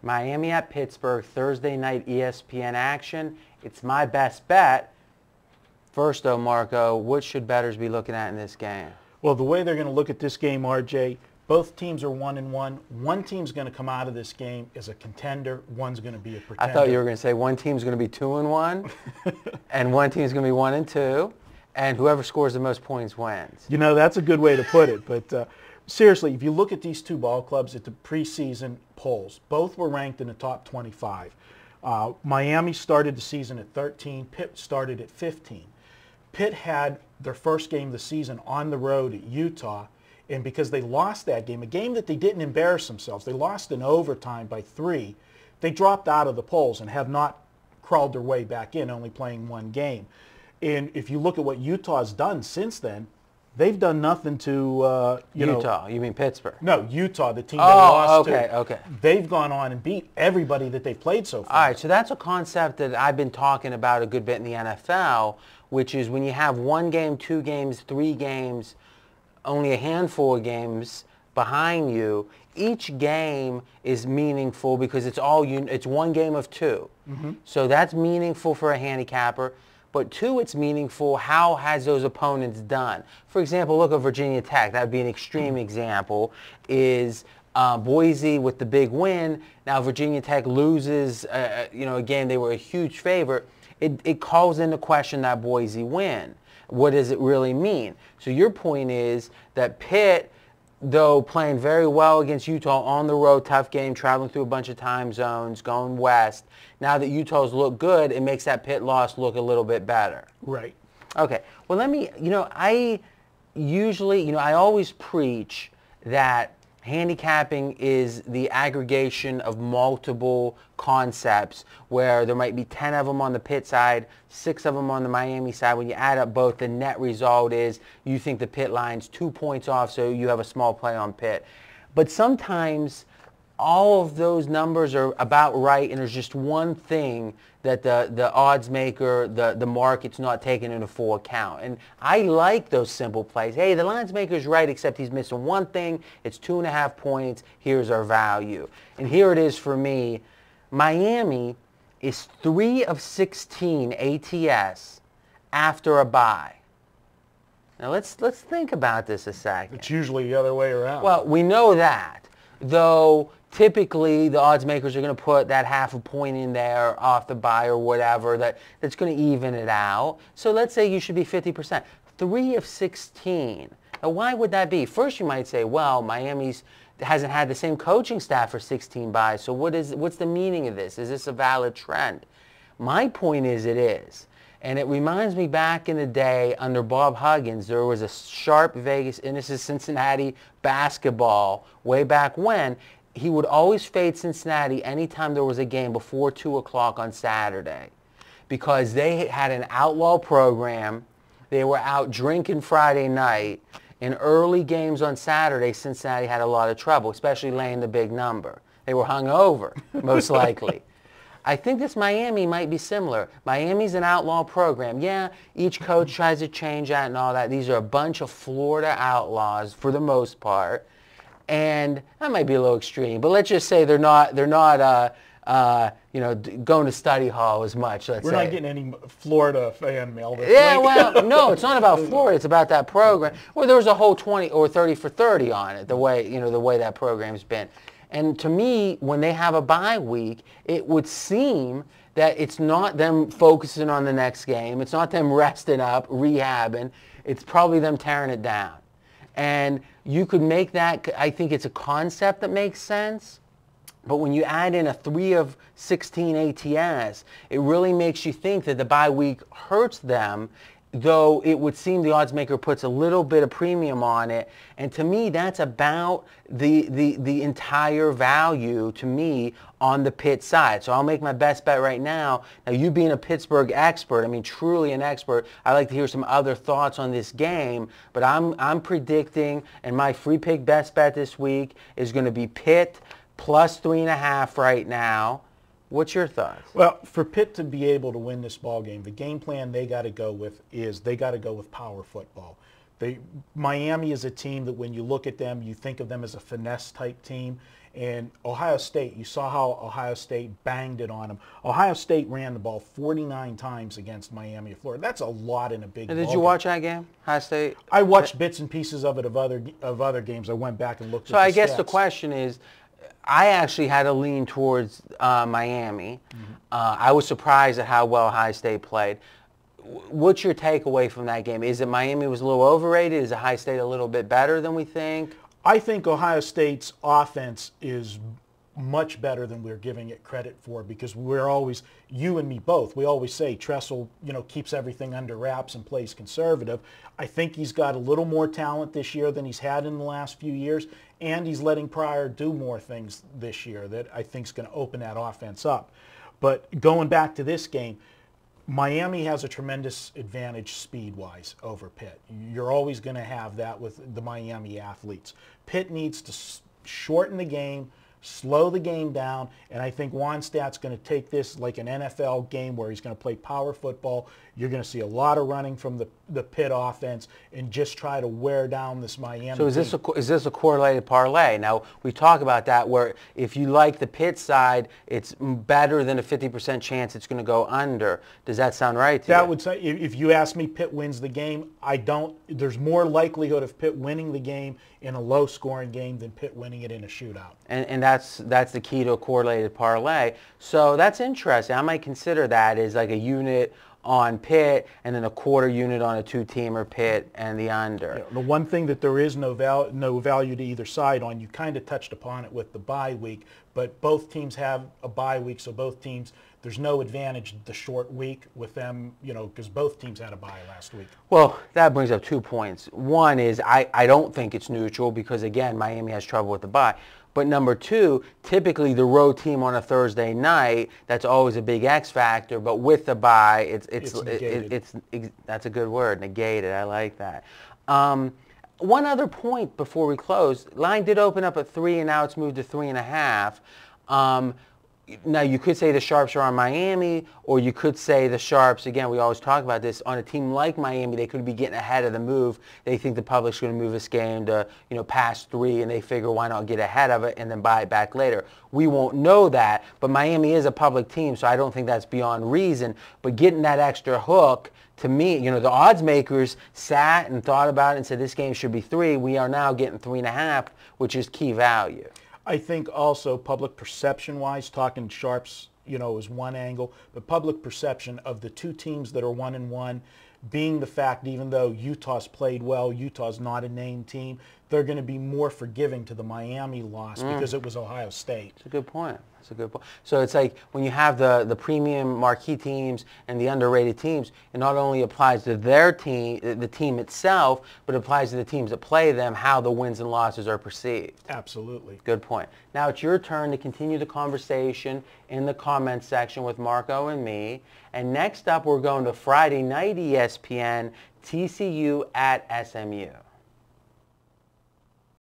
Miami at Pittsburgh, Thursday night ESPN action. It's my best bet. First, though, Marco, what should bettors be looking at in this game? Well, the way they're going to look at this game, RJ, both teams are 1-1. One team's going to come out of this game as a contender. One's going to be a pretender. I thought you were going to say one team's going to be 2-1, and one team's going to be 1-2, and whoever scores the most points wins. You know, that's a good way to put it. But seriously, if you look at these two ball clubs at the preseason polls, both were ranked in the top 25. Miami started the season at 13. Pitt started at 15. Pitt had their first game of the season on the road at Utah, and because they lost that game, a game that they didn't embarrass themselves, they lost in overtime by 3, they dropped out of the polls and have not crawled their way back in, only playing one game. And if you look at what Utah's done since then, they've done nothing to, Utah, you mean Pittsburgh? No, Utah, the team they lost to. Okay. They've gone on and beat everybody that they've played so far. All right, so that's a concept that I've been talking about a good bit in the NFL, which is when you have 1 game, 2 games, 3 games, only a handful of games behind you, each game is meaningful because it's it's 1 game of 2. Mm-hmm. So that's meaningful for a handicapper. But 2, it's meaningful, how has those opponents done? For example, look at Virginia Tech. That would be an extreme example, is Boise with the big win. Now Virginia Tech loses, again, they were a huge favorite. It calls into question that Boise win. What does it really mean? So your point is that Pitt, though playing very well against Utah on the road, tough game, traveling through a bunch of time zones, going west, now that Utah's look good, it makes that Pitt loss look a little bit better. Right. Okay. Well, I always preach that handicapping is the aggregation of multiple concepts where there might be 10 of them on the Pitt side, 6 of them on the Miami side. When you add up both, the net result is you think the Pitt line's 2 points off, so you have a small play on Pitt. But sometimes all of those numbers are about right, and there's just one thing that the odds maker, the market's not taking into full account. And I like those simple plays. Hey, the lines maker's right, except he's missing one thing. It's 2.5 points. Here's our value. And here it is for me. Miami is 3 of 16 ATS after a bye. Now let's think about this a second. It's usually the other way around. Well, we know that, though typically the odds makers are going to put that 0.5 point in there off the bye or whatever that's going to even it out. So let's say you should be 50%. 3 of 16. Now why would that be? First you might say, well, Miami's hasn't had the same coaching staff for 16 byes, so what's the meaning of this? Is this a valid trend? My point is it is. And it reminds me back in the day under Bob Huggins, there was a sharp Vegas, and this is Cincinnati basketball, way back when. He would always fade Cincinnati anytime there was a game before 2 o'clock on Saturday because they had an outlaw program. They were out drinking Friday night. In early games on Saturday, Cincinnati had a lot of trouble, especially laying the big number. They were hungover, most likely. I think this Miami might be similar. Miami's an outlaw program. Yeah, each coach tries to change that and all that. These are a bunch of Florida outlaws for the most part. And that might be a little extreme, but let's just say they're not going to study hall as much. We're not getting any Florida fan mail. Yeah, well, no, it's not about Florida. It's about that program. Well, there was a whole 20 or 30 for 30 on it. The way that program's been. And to me, when they have a bye week, it would seem that it's not them focusing on the next game. It's not them resting up, rehabbing. It's probably them tearing it down. And you could make that, I think it's a concept that makes sense. But when you add in a 3 of 16 ATS, it really makes you think that the bye week hurts them, though it would seem the odds maker puts a little bit of premium on it. And to me, that's about the entire value, to me, on the Pitt side. So I'll make my best bet right now. Now, you being a Pittsburgh expert, I mean, truly an expert, I'd like to hear some other thoughts on this game. But I'm predicting, and my free pick best bet this week is going to be Pitt plus 3.5 right now. What's your thoughts? Well, for Pitt to be able to win this ball game, the game plan they got to go with is they got to go with power football. Miami is a team that when you look at them, you think of them as a finesse type team. And Ohio State, you saw how Ohio State banged it on them. Ohio State ran the ball 49 times against Miami of Florida. That's a lot in a big And did you watch that game, Ohio State? I watched bits and pieces of it of other games. I went back and looked at the So I guess stats. the question is, I actually had a lean towards Miami. I was surprised at how well Ohio State played. What's your takeaway from that game? Is it Miami was a little overrated? Is Ohio State a little bit better than we think? I think Ohio State's offense is much better than we're giving it credit for, because we're always, you and me both, we always say Tressel, keeps everything under wraps and plays conservative. I think he's got a little more talent this year than he's had in the last few years, and he's letting Pryor do more things this year that I think is going to open that offense up. But going back to this game, Miami has a tremendous advantage speed-wise over Pitt. You're always going to have that with the Miami athletes. Pitt needs to shorten the game, slow the game down, and I think Wannstedt's going to take this like an NFL game where he's going to play power football. You're going to see a lot of running from the Pitt offense and just try to wear down this Miami So team. is this a correlated parlay? Now, we talk about that where if you like the Pitt side, it's better than a 50% chance it's going to go under. Does that sound right to you? That would say, if you ask me, Pitt wins the game. There's more likelihood of Pitt winning the game in a low-scoring game than Pitt winning it in a shootout. And that's the key to a correlated parlay. So that's interesting. I might consider that as like a unit on Pitt and then a quarter unit on a two-teamer, Pitt and the under. The one thing that there is no value to either side on, you kind of touched upon it with the bye week, but both teams have a bye week, so both teams, there's no advantage the short week with them, because both teams had a bye last week. Well, that brings up 2 points. One is I don't think it's neutral because, again, Miami has trouble with the bye. But number two, typically the road team on a Thursday night, that's always a big X factor. But with the bye, it's that's a good word, negated. I like that. One other point before we close. Line did open up at 3, and now it's moved to 3.5. Now, you could say the Sharps are on Miami, or you could say the Sharps, again, we always talk about this, on a team like Miami, they could be getting ahead of the move. They think the public's going to move this game to, past 3, and they figure why not get ahead of it and then buy it back later. We won't know that, but Miami is a public team, so I don't think that's beyond reason. But getting that extra hook, to me, the odds makers sat and thought about it and said this game should be 3. We are now getting 3.5, which is key value. I think also public perception-wise, talking Sharps, is one angle, but public perception of the two teams that are 1-1, being the fact even though Utah's played well, Utah's not a named team, they're going to be more forgiving to the Miami loss because it was Ohio State. That's a good point. That's a good point. So it's like when you have the premium marquee teams and the underrated teams, it not only applies to their team, the team itself, but it applies to the teams that play them, how the wins and losses are perceived. Absolutely. Good point. Now it's your turn to continue the conversation in the comments section with Marco and me. And next up, we're going to Friday night ESPN, TCU at SMU.